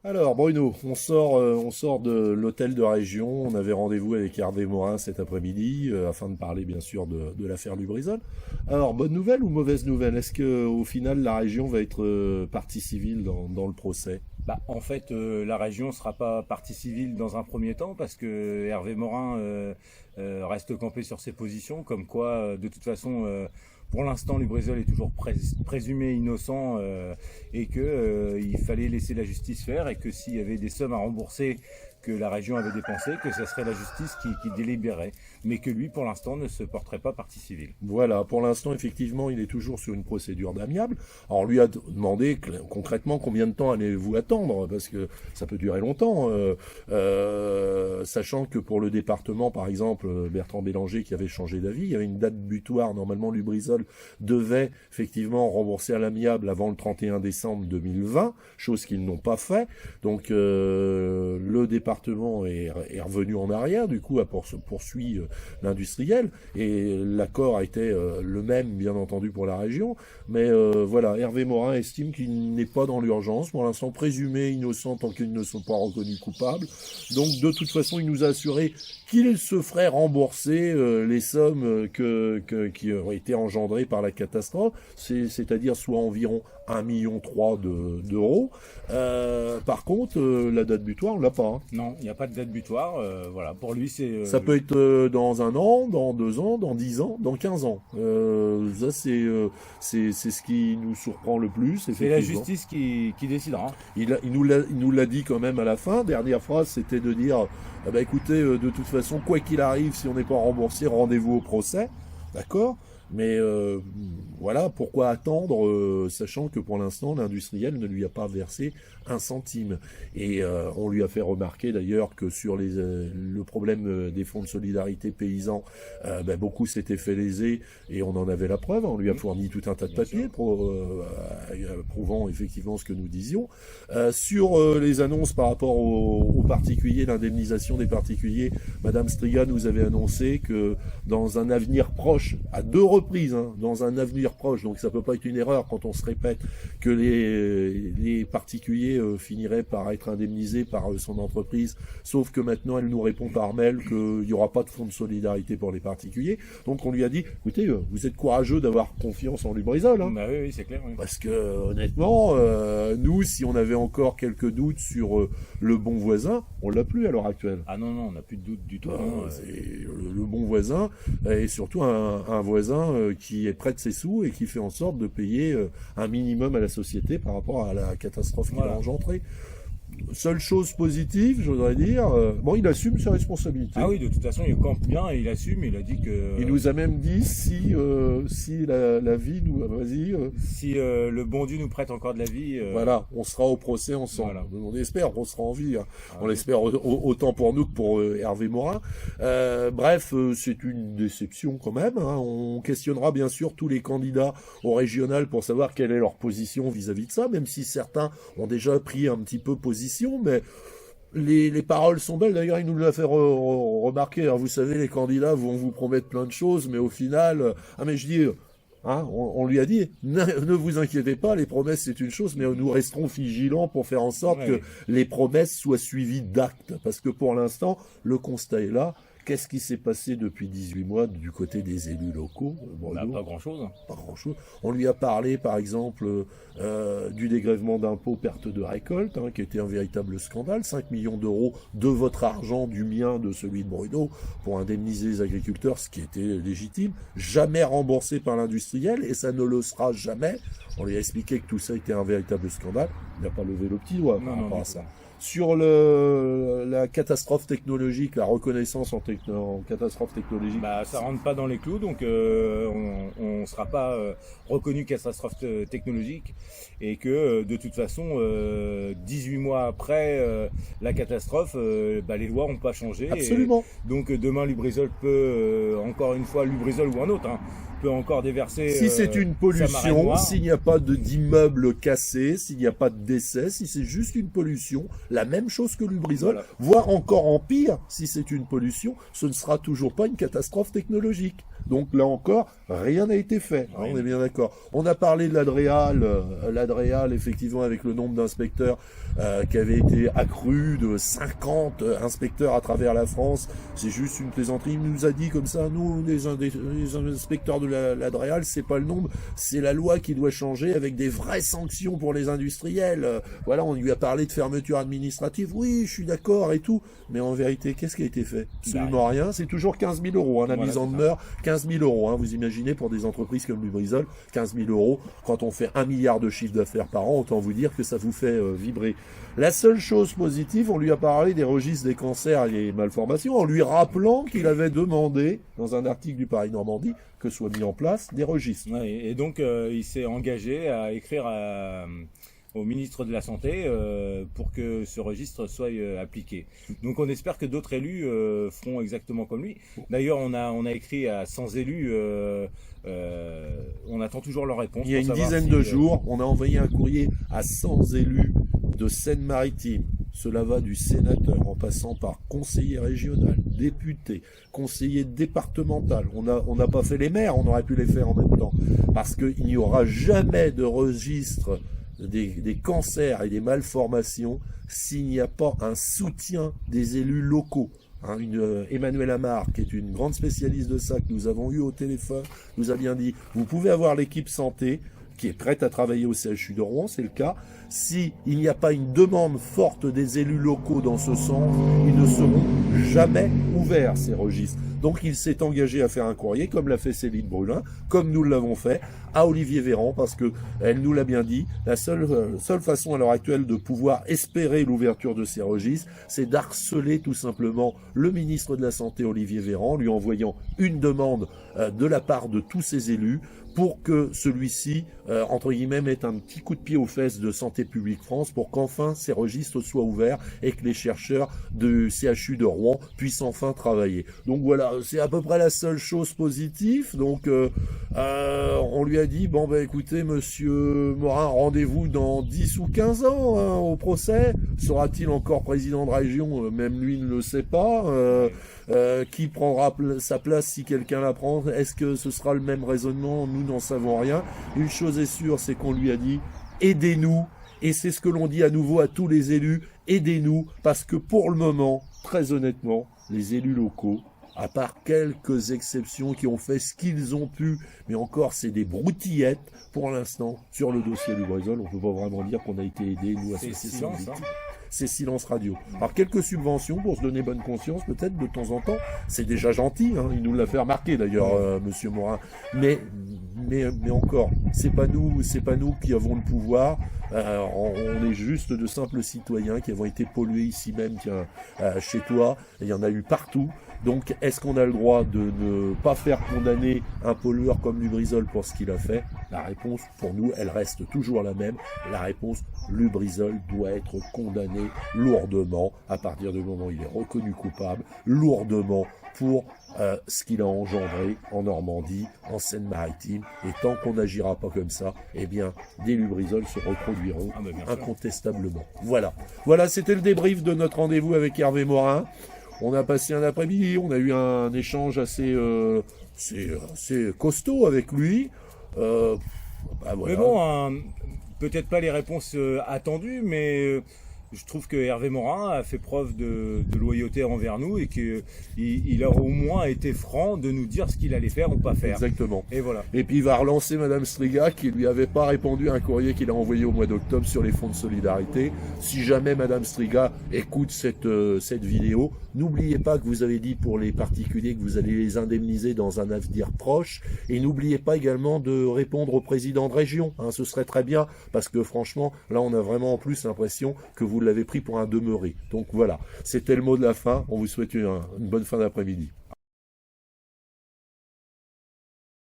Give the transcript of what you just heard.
Alors Bruno, on sort de l'hôtel de région. On avait rendez-vous avec Hervé Morin cet après-midi afin de parler bien sûr de l'affaire Lubrizol. Alors bonne nouvelle ou mauvaise nouvelle? Est-ce que au final la région va être partie civile dans le procès? En fait, la région ne sera pas partie civile dans un premier temps parce que Hervé Morin reste campé sur ses positions, comme quoi, de toute façon, pour l'instant, Lubrizol est toujours présumé innocent et que il fallait laisser la justice faire et que s'il y avait des sommes à rembourser que la région avait dépensées, que ce serait la justice qui délibérait, mais que lui, pour l'instant, ne se porterait pas partie civile. Voilà, pour l'instant, effectivement, il est toujours sur une procédure d'amiable. Alors, on lui a demandé concrètement combien de temps allez-vous attendre, parce que ça peut durer longtemps, sachant que pour le département, par exemple, Bertrand Bélanger qui avait changé d'avis, il y avait une date butoir. Normalement, Lubrizol devait effectivement rembourser à l'amiable avant le 31 décembre 2020, chose qu'ils n'ont pas fait. Donc, le département est revenu en arrière, du coup, a poursuivi l'industriel, et l'accord a été le même bien entendu pour la région, mais voilà, Hervé Morin estime qu'il n'est pas dans l'urgence, pour l'instant présumé innocent tant qu'ils ne sont pas reconnus coupables, donc de toute façon il nous a assuré qu'il se ferait rembourser les sommes qui ont été engendrées par la catastrophe, c'est-à-dire soit environ 1,3 million d'euros. Par contre, la date butoir, on l'a pas. Hein. Non, il n'y a pas de date butoir. Voilà, pour lui, c'est Ça peut être dans 1 an, dans 2 ans, dans 10 ans, dans 15 ans. Ça, c'est ce qui nous surprend le plus, c'est la effectivement. justice qui décidera. Il nous l'a dit quand même à la fin. Dernière phrase, c'était de dire, ah bah écoutez, de toute façon, quoi qu'il arrive, si on n'est pas remboursé, rendez-vous au procès. D'accord? Mais voilà, pourquoi attendre, sachant que pour l'instant, l'industriel ne lui a pas versé un centime. Et on lui a fait remarquer d'ailleurs que sur le problème des fonds de solidarité paysans, beaucoup s'étaient fait léser et on en avait la preuve. On lui a fourni tout un tas de papiers prouvant effectivement ce que nous disions. Sur les annonces par rapport aux particuliers, l'indemnisation des particuliers, Madame Striga nous avait annoncé que dans un avenir proche, à 2 reprises, hein, dans un avenir proche, donc ça peut pas être une erreur quand on se répète que les particuliers finiraient par être indemnisés par son entreprise, sauf que maintenant elle nous répond par mail qu'il n'y aura pas de fonds de solidarité pour les particuliers. Donc on lui a dit, écoutez, vous êtes courageux d'avoir confiance en Lubrizol, hein, Bah oui, c'est clair. Oui. parce que honnêtement, nous, si on avait encore quelques doutes sur le bon voisin, on l'a plus à l'heure actuelle. Ah non, non, on n'a plus de doute du tout. C'est le bon voisin, et surtout un voisin qui est près de ses sous et qui fait en sorte de payer un minimum à la société par rapport à la catastrophe qu'il a engendrée. Seule chose positive, je voudrais dire, bon, il assume ses responsabilités. Ah oui, de toute façon, il campe bien et il assume. Il a dit que Il nous a même dit si la vie nous, vas-y. si le bon Dieu nous prête encore de la vie, Voilà, on sera au procès ensemble. Voilà. On espère qu'on sera en vie. Hein. Ah On oui. l'espère autant pour nous que pour Hervé Morin. Bref, c'est une déception quand même. Hein. On questionnera bien sûr tous les candidats au régional pour savoir quelle est leur position vis-à-vis de ça, même si certains ont déjà pris un petit peu position, mais les paroles sont belles. D'ailleurs, il nous l'a fait remarquer. Alors, vous savez, les candidats vont vous promettre plein de choses, mais au final, ah mais je dis, hein, on lui a dit, ne vous inquiétez pas, les promesses c'est une chose, mais nous resterons vigilants pour faire en sorte que les promesses soient suivies d'actes. Parce que pour l'instant, le constat est là. Qu'est-ce qui s'est passé depuis 18 mois du côté des élus locaux, Bruno? Pas grand-chose. Pas grand-chose. On lui a parlé, par exemple, du dégrèvement d'impôts perte de récolte, hein, qui était un véritable scandale. 5 millions d'euros de votre argent, du mien, de celui de Bruno, pour indemniser les agriculteurs, ce qui était légitime. Jamais remboursé par l'industriel, et ça ne le sera jamais. On lui a expliqué que tout ça était un véritable scandale. Il n'a pas levé le petit doigt par rapport à ça. Sur la catastrophe technologique, la reconnaissance en catastrophe technologique. Ça rentre pas dans les clous, donc on sera pas reconnu catastrophe technologique et que de toute façon, 18 mois après la catastrophe, les lois n'ont pas changé. Absolument. Et donc demain, Lubrizol peut, encore une fois, Lubrizol ou un autre, hein, peut encore déverser. Si c'est une pollution, s'il n'y a pas d'immeuble cassé, s'il n'y a pas de décès, si c'est juste une pollution, la même chose que Lubrizol, voire encore en pire, si c'est une pollution, ce ne sera toujours pas une catastrophe technologique. Donc là encore, rien n'a été fait, hein, on est bien d'accord. On a parlé de l'Adréal, effectivement, avec le nombre d'inspecteurs qui avait été accru de 50 inspecteurs à travers la France. C'est juste une plaisanterie. Il nous a dit comme ça, nous, les inspecteurs de l'Adréal, c'est pas le nombre, c'est la loi qui doit changer avec des vraies sanctions pour les industriels. Voilà, on lui a parlé de fermeture administrative. Oui, je suis d'accord et tout. Mais en vérité, qu'est-ce qui a été fait? Absolument rien. C'est toujours 15 000 euros, hein, la mise en demeure. 15 000 euros, hein, vous imaginez, pour des entreprises comme Lubrizol, 15 000 euros. Quand on fait 1 milliard de chiffre d'affaires par an, autant vous dire que ça vous fait vibrer. La seule chose positive, on lui a parlé des registres des cancers et des malformations, en lui rappelant qu'il avait demandé, dans un article du Paris Normandie, que soient mis en place des registres. Ouais, et donc, il s'est engagé à écrire au ministre de la Santé pour que ce registre soit appliqué. Donc on espère que d'autres élus feront exactement comme lui. D'ailleurs, on a écrit à 100 élus, on attend toujours leur réponse. Il y a une dizaine de jours, on a envoyé un courrier à 100 élus de Seine-Maritime. Cela va du sénateur en passant par conseiller régional, député, conseiller départemental. On n'a pas fait les maires, on aurait pu les faire en même temps. Parce qu'il n'y aura jamais de registre des cancers et des malformations s'il n'y a pas un soutien des élus locaux. Hein, Emmanuelle Amar, qui est une grande spécialiste de ça, que nous avons eu au téléphone, nous a bien dit, vous pouvez avoir l'équipe santé qui est prête à travailler au CHU de Rouen, c'est le cas. Si il n'y a pas une demande forte des élus locaux dans ce sens, ils ne seront jamais ouverts, ces registres. Donc il s'est engagé à faire un courrier, comme l'a fait Céline Brulin, comme nous l'avons fait, à Olivier Véran, parce que elle nous l'a bien dit, la seule façon à l'heure actuelle de pouvoir espérer l'ouverture de ces registres, c'est d'harceler tout simplement le ministre de la Santé, Olivier Véran, lui envoyant une demande de la part de tous ces élus, pour que celui-ci, entre guillemets, mette un petit coup de pied aux fesses de Santé publique France pour qu'enfin ces registres soient ouverts et que les chercheurs du CHU de Rouen puissent enfin travailler. Donc voilà, c'est à peu près la seule chose positive. Donc on lui a dit, bon ben écoutez, monsieur Morin, rendez-vous dans 10 ou 15 ans hein, au procès. Sera-t-il encore président de région? Même lui ne le sait pas. Qui prendra sa place si quelqu'un la prend? Est-ce que ce sera le même raisonnement? Nous n'en savons rien. Une chose est sûre, c'est qu'on lui a dit aidez-nous, et c'est ce que l'on dit à nouveau à tous les élus, aidez-nous, parce que pour le moment, très honnêtement, les élus locaux, à part quelques exceptions qui ont fait ce qu'ils ont pu, mais encore c'est des broutillettes pour l'instant sur le dossier Lubrizol. On ne peut pas vraiment dire qu'on a été aidés, nous, associations. C'est silence radio. Alors quelques subventions pour se donner bonne conscience, peut-être de temps en temps, c'est déjà gentil. Hein, il nous l'a fait remarquer d'ailleurs, Monsieur Morin. Mais encore, c'est pas nous qui avons le pouvoir. On est juste de simples citoyens qui avons été pollués ici même, tiens, chez toi. Il y en a eu partout. Donc, est-ce qu'on a le droit de ne pas faire condamner un pollueur comme Lubrizol pour ce qu'il a fait? La réponse, pour nous, elle reste toujours la même. La réponse, Lubrizol doit être condamné lourdement à partir du moment où il est reconnu coupable, lourdement pour ce qu'il a engendré en Normandie, en Seine-Maritime. Et tant qu'on n'agira pas comme ça, eh bien, des Lubrizol se reproduiront incontestablement. Voilà, c'était le débrief de notre rendez-vous avec Hervé Morin. On a passé un après-midi, on a eu un échange assez costaud avec lui. Voilà. Mais bon, peut-être pas les réponses attendues, mais je trouve que Hervé Morin a fait preuve de loyauté envers nous et qu'il a au moins été franc de nous dire ce qu'il allait faire ou pas faire. Exactement. Et voilà. Et puis il va relancer Madame Striga qui lui avait pas répondu à un courrier qu'il a envoyé au mois d'octobre sur les fonds de solidarité. Si jamais Madame Striga écoute cette vidéo, n'oubliez pas que vous avez dit pour les particuliers que vous allez les indemniser dans un avenir proche. Et n'oubliez pas également de répondre au président de région. Hein, ce serait très bien parce que franchement, là on a vraiment en plus l'impression que vous l'avez pris pour un demeuré. Donc voilà, c'était le mot de la fin. On vous souhaite une bonne fin d'après-midi.